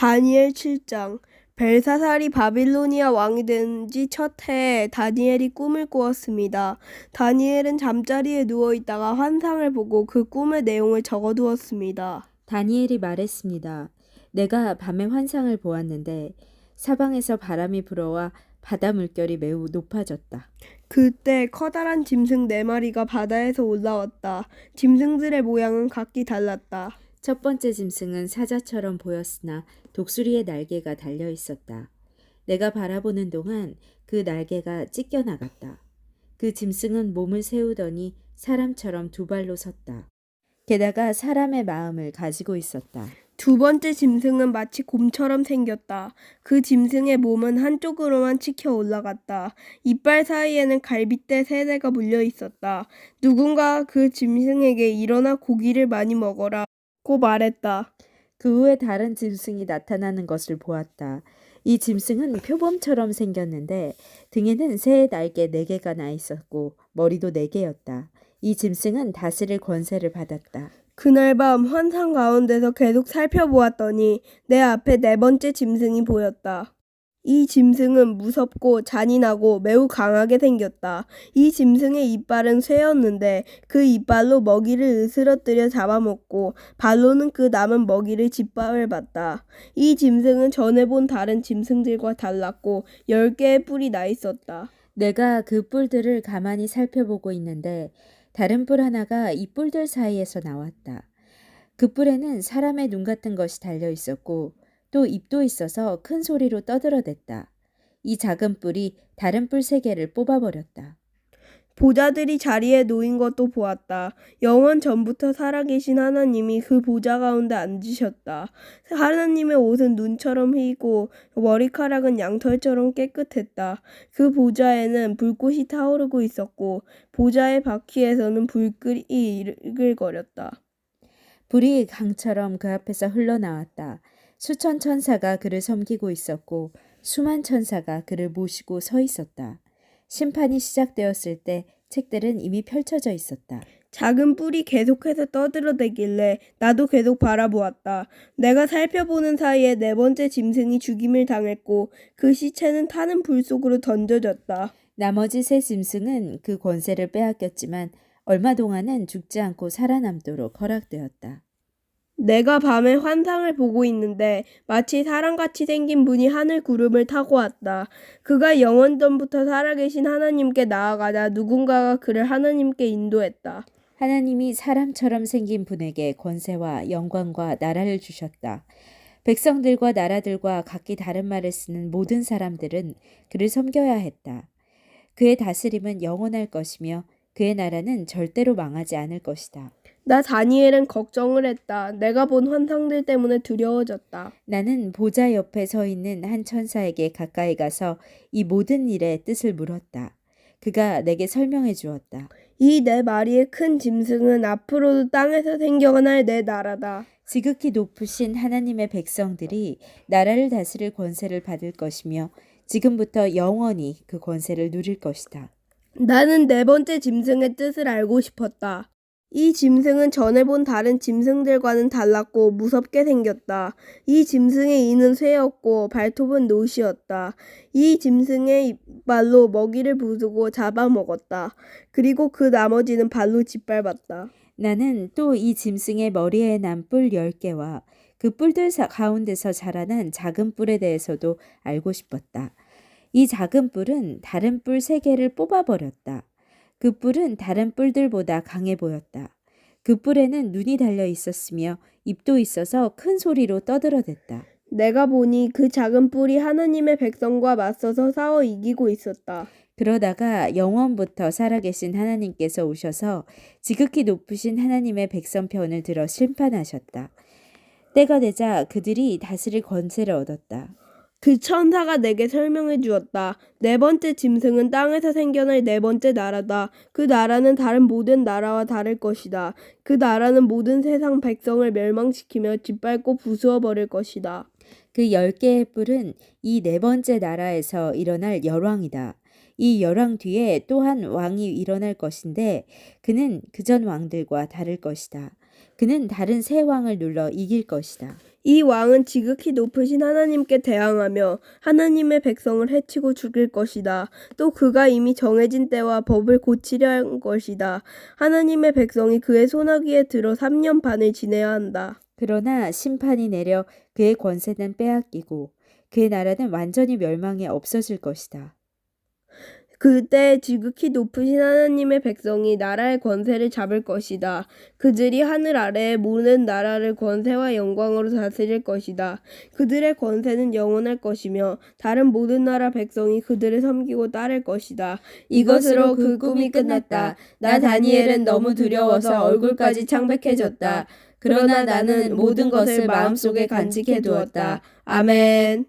다니엘 7장. 벨사살이 바빌로니아 왕이 된 지 첫 해에 다니엘이 꿈을 꾸었습니다. 다니엘은 잠자리에 누워 있다가 환상을 보고 그 꿈의 내용을 적어두었습니다. 다니엘이 말했습니다. 내가 밤에 환상을 보았는데 사방에서 바람이 불어와 바다 물결이 매우 높아졌다. 그때 커다란 짐승 4마리가 바다에서 올라왔다. 짐승들의 모양은 각기 달랐다. 첫 번째 짐승은 사자처럼 보였으나 독수리의 날개가 달려 있었다. 내가 바라보는 동안 그 날개가 찢겨나갔다. 그 짐승은 몸을 세우더니 사람처럼 두 발로 섰다. 게다가 사람의 마음을 가지고 있었다. 두 번째 짐승은 마치 곰처럼 생겼다. 그 짐승의 몸은 한쪽으로만 치켜 올라갔다. 이빨 사이에는 갈빗대 3대가 물려 있었다. 누군가 그 짐승에게 일어나 고기를 많이 먹어라 고 말했다. 그 후에 다른 짐승이 나타나는 것을 보았다. 이 짐승은 표범처럼 생겼는데 등에는 새의 날개 4개가 나 있었고 머리도 4개였다. 이 짐승은 다스릴 권세를 받았다. 그날 밤 환상 가운데서 계속 살펴보았더니 내 앞에 4번째 짐승이 보였다. 이 짐승은 무섭고 잔인하고 매우 강하게 생겼다. 이 짐승의 이빨은 쇠였는데 그 이빨로 먹이를 으스러뜨려 잡아먹고 발로는 그 남은 먹이를 짓밟았다. 이 짐승은 전에 본 다른 짐승들과 달랐고 10개의 뿔이 나 있었다. 내가 그 뿔들을 가만히 살펴보고 있는데 다른 뿔 하나가 이 뿔들 사이에서 나왔다. 그 뿔에는 사람의 눈 같은 것이 달려 있었고 또 입도 있어서 큰 소리로 떠들어댔다. 이 작은 뿔이 다른 뿔 3개를 뽑아버렸다. 보좌들이 자리에 놓인 것도 보았다. 영원 전부터 살아계신 하나님이 그 보좌 가운데 앉으셨다. 하나님의 옷은 눈처럼 희고 머리카락은 양털처럼 깨끗했다. 그 보좌에는 불꽃이 타오르고 있었고 보좌의 바퀴에서는 불길이 이글거렸다. 불이 강처럼 그 앞에서 흘러나왔다. 수천 천사가 그를 섬기고 있었고 수만 천사가 그를 모시고 서 있었다. 심판이 시작되었을 때 책들은 이미 펼쳐져 있었다. 작은 뿔이 계속해서 떠들어대길래 나도 계속 바라보았다. 내가 살펴보는 사이에 4번째 짐승이 죽임을 당했고 그 시체는 타는 불 속으로 던져졌다. 나머지 3 짐승은 그 권세를 빼앗겼지만 얼마 동안은 죽지 않고 살아남도록 허락되었다. 내가 밤에 환상을 보고 있는데 마치 사람같이 생긴 분이 하늘 구름을 타고 왔다. 그가 영원전부터 살아계신 하나님께 나아가자 누군가가 그를 하나님께 인도했다. 하나님이 사람처럼 생긴 분에게 권세와 영광과 나라를 주셨다. 백성들과 나라들과 각기 다른 말을 쓰는 모든 사람들은 그를 섬겨야 했다. 그의 다스림은 영원할 것이며 그의 나라는 절대로 망하지 않을 것이다. 나 다니엘은 걱정을 했다. 내가 본 환상들 때문에 두려워졌다. 나는 보좌 옆에 서 있는 한 천사에게 가까이 가서 이 모든 일의 뜻을 물었다. 그가 내게 설명해 주었다. 이 4마리의 큰 짐승은 앞으로도 땅에서 생겨날 내 나라다. 지극히 높으신 하나님의 백성들이 나라를 다스릴 권세를 받을 것이며 지금부터 영원히 그 권세를 누릴 것이다. 나는 4번째 짐승의 뜻을 알고 싶었다. 이 짐승은 전에 본 다른 짐승들과는 달랐고 무섭게 생겼다. 이 짐승의 이는 쇠였고 발톱은 노시였다. 이 짐승의 이빨로 먹이를 부수고 잡아먹었다. 그리고 그 나머지는 발로 짓밟았다. 나는 또 이 짐승의 머리에 난 뿔 10개와 그 뿔들 가운데서 자라난 작은 뿔에 대해서도 알고 싶었다. 이 작은 뿔은 다른 뿔 3개를 뽑아버렸다. 그 뿔은 다른 뿔들보다 강해 보였다. 그 뿔에는 눈이 달려 있었으며 입도 있어서 큰 소리로 떠들어댔다. 내가 보니 그 작은 뿔이 하나님의 백성과 맞서서 싸워 이기고 있었다. 그러다가 영원부터 살아계신 하나님께서 오셔서 지극히 높으신 하나님의 백성 편을 들어 심판하셨다. 때가 되자 그들이 다스릴 권세를 얻었다. 그 천사가 내게 설명해 주었다. 4번째 짐승은 땅에서 생겨날 4번째 나라다. 그 나라는 다른 모든 나라와 다를 것이다. 그 나라는 모든 세상 백성을 멸망시키며 짓밟고 부수어 버릴 것이다. 그 10개의 뿔은 이 4번째 나라에서 일어날 열왕이다. 이 열왕 뒤에 또한 왕이 일어날 것인데 그는 그전 왕들과 다를 것이다. 그는 다른 세 왕을 눌러 이길 것이다. 이 왕은 지극히 높으신 하나님께 대항하며 하나님의 백성을 해치고 죽일 것이다. 또 그가 이미 정해진 때와 법을 고치려 한 것이다. 하나님의 백성이 그의 손아귀에 들어 3년 반을 지내야 한다. 그러나 심판이 내려 그의 권세는 빼앗기고 그의 나라는 완전히 멸망해 없어질 것이다. 그때 지극히 높으신 하나님의 백성이 나라의 권세를 잡을 것이다. 그들이 하늘 아래의 모든 나라를 권세와 영광으로 다스릴 것이다. 그들의 권세는 영원할 것이며 다른 모든 나라 백성이 그들을 섬기고 따를 것이다. 이것으로 그 꿈이 끝났다. 나 다니엘은 너무 두려워서 얼굴까지 창백해졌다. 그러나 나는 모든 것을 마음속에 간직해 두었다. 아멘.